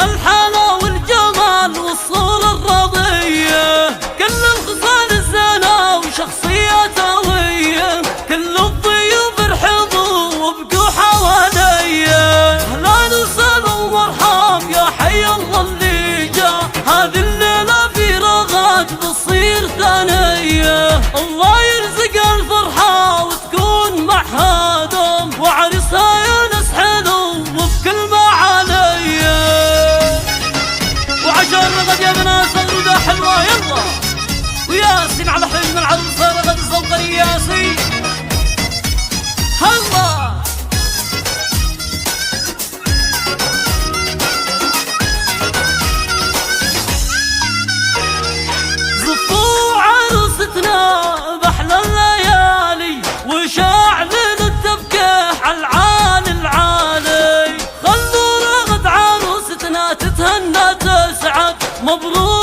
الحلا والجمال والصورة الرضية، كل الخصال الزينة وشخصية هوية، كل الضيوف رحبوا وبقوا حواليا. أهلا وسهلا ومرحب يا حي الله اللي جا، هذه الليلة في رغد بتصير ثانية. الله يرزق الفرحة وتكون معها دوم، وعرسها يونس حلو وبكل ما عليا. وعشان رغد يا بنات الردة حلوة يلا، وياسين على حجم العروسة رغد الزوقري ياسين هلا. زفوا عروستنا بأحلى الليالي، وشعلل التبكيح على العالي العالي، خلوا رغد عروستنا تتهنى تسعد. مبروك